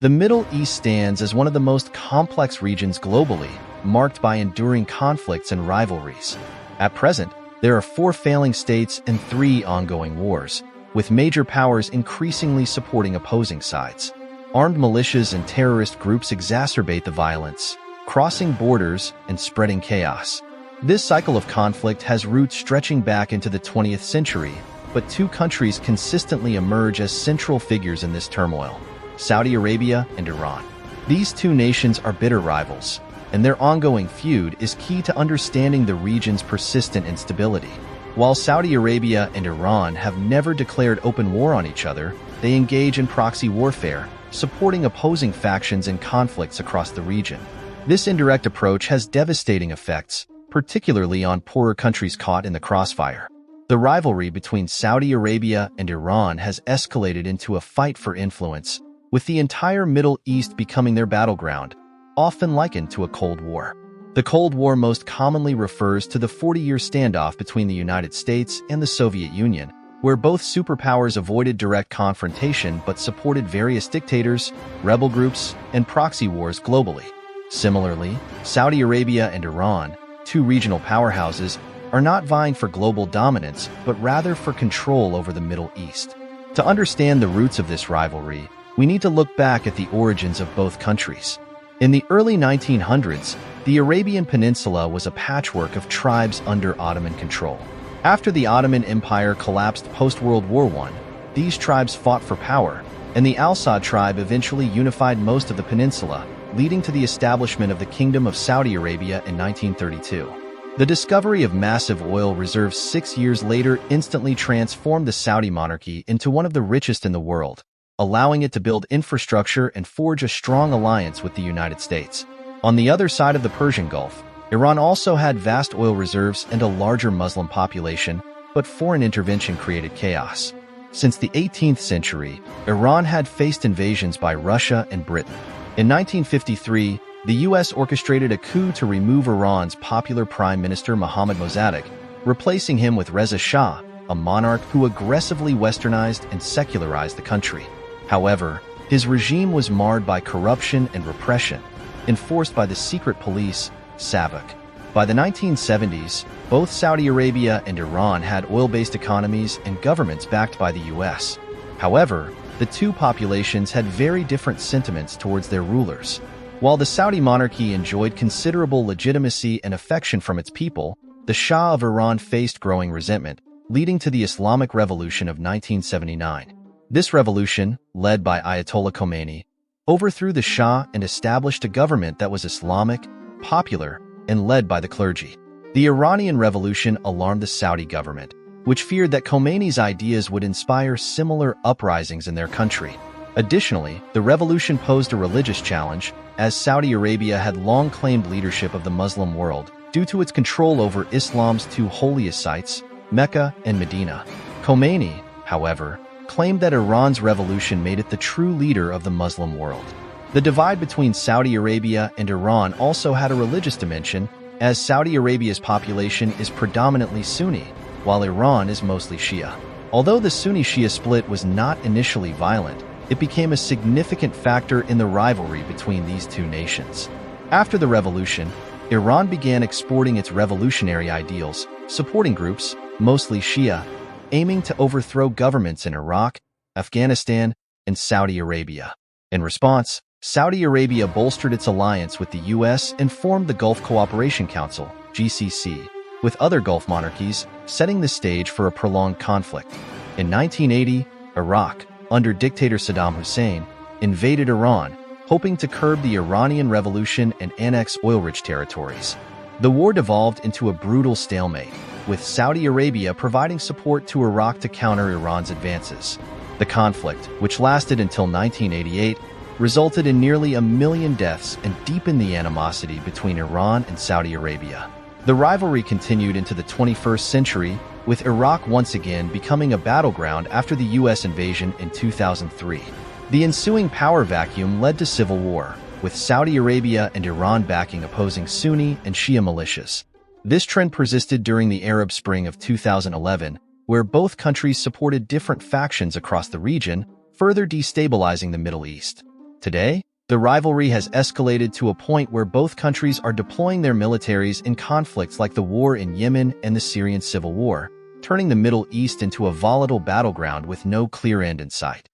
The Middle East stands as one of the most complex regions globally, marked by enduring conflicts and rivalries. At present, there are 4 failing states and 3 ongoing wars, with major powers increasingly supporting opposing sides. Armed militias and terrorist groups exacerbate the violence, crossing borders and spreading chaos. This cycle of conflict has roots stretching back into the 20th century, but 2 countries consistently emerge as central figures in this turmoil: Saudi Arabia and Iran. These 2 nations are bitter rivals, and their ongoing feud is key to understanding the region's persistent instability. While Saudi Arabia and Iran have never declared open war on each other, they engage in proxy warfare, supporting opposing factions in conflicts across the region. This indirect approach has devastating effects, particularly on poorer countries caught in the crossfire. The rivalry between Saudi Arabia and Iran has escalated into a fight for influence, with the entire Middle East becoming their battleground, often likened to a Cold War. The Cold War most commonly refers to the 40-year standoff between the United States and the Soviet Union, where both superpowers avoided direct confrontation but supported various dictators, rebel groups, and proxy wars globally. Similarly, Saudi Arabia and Iran, 2 regional powerhouses, are not vying for global dominance, but rather for control over the Middle East. To understand the roots of this rivalry, we need to look back at the origins of both countries. In the early 1900s, the Arabian Peninsula was a patchwork of tribes under Ottoman control. After the Ottoman Empire collapsed post-World War I, these tribes fought for power, and the Al Saud tribe eventually unified most of the peninsula, leading to the establishment of the Kingdom of Saudi Arabia in 1932. The discovery of massive oil reserves 6 years later instantly transformed the Saudi monarchy into one of the richest in the world, allowing it to build infrastructure and forge a strong alliance with the United States. On the other side of the Persian Gulf, Iran also had vast oil reserves and a larger Muslim population, but foreign intervention created chaos. Since the 18th century, Iran had faced invasions by Russia and Britain. In 1953, the U.S. orchestrated a coup to remove Iran's popular Prime Minister Mohammad Mossadegh, replacing him with Reza Shah, a monarch who aggressively westernized and secularized the country. However, his regime was marred by corruption and repression, enforced by the secret police, SAVAK. By the 1970s, both Saudi Arabia and Iran had oil-based economies and governments backed by the U.S. However, the 2 populations had very different sentiments towards their rulers. While the Saudi monarchy enjoyed considerable legitimacy and affection from its people, the Shah of Iran faced growing resentment, leading to the Islamic Revolution of 1979. This revolution, led by Ayatollah Khomeini, overthrew the Shah and established a government that was Islamic, popular, and led by the clergy. The Iranian Revolution alarmed the Saudi government, which feared that Khomeini's ideas would inspire similar uprisings in their country. Additionally, the revolution posed a religious challenge, as Saudi Arabia had long claimed leadership of the Muslim world due to its control over Islam's 2 holiest sites, Mecca and Medina. Khomeini, however, claimed that Iran's revolution made it the true leader of the Muslim world. The divide between Saudi Arabia and Iran also had a religious dimension, as Saudi Arabia's population is predominantly Sunni, while Iran is mostly Shia. Although the Sunni-Shia split was not initially violent, it became a significant factor in the rivalry between these 2 nations. After the revolution, Iran began exporting its revolutionary ideals, supporting groups, mostly Shia, aiming to overthrow governments in Iraq, Afghanistan, and Saudi Arabia. In response, Saudi Arabia bolstered its alliance with the U.S. and formed the Gulf Cooperation Council, GCC, with other Gulf monarchies, setting the stage for a prolonged conflict. In 1980, Iraq, under dictator Saddam Hussein, invaded Iran, hoping to curb the Iranian Revolution and annex oil-rich territories. The war devolved into a brutal stalemate, with Saudi Arabia providing support to Iraq to counter Iran's advances. The conflict, which lasted until 1988, resulted in nearly 1 million deaths and deepened the animosity between Iran and Saudi Arabia. The rivalry continued into the 21st century, with Iraq once again becoming a battleground after the U.S. invasion in 2003. The ensuing power vacuum led to civil war, with Saudi Arabia and Iran backing opposing Sunni and Shia militias. This trend persisted during the Arab Spring of 2011, where both countries supported different factions across the region, further destabilizing the Middle East. Today, the rivalry has escalated to a point where both countries are deploying their militaries in conflicts like the war in Yemen and the Syrian civil war, turning the Middle East into a volatile battleground with no clear end in sight.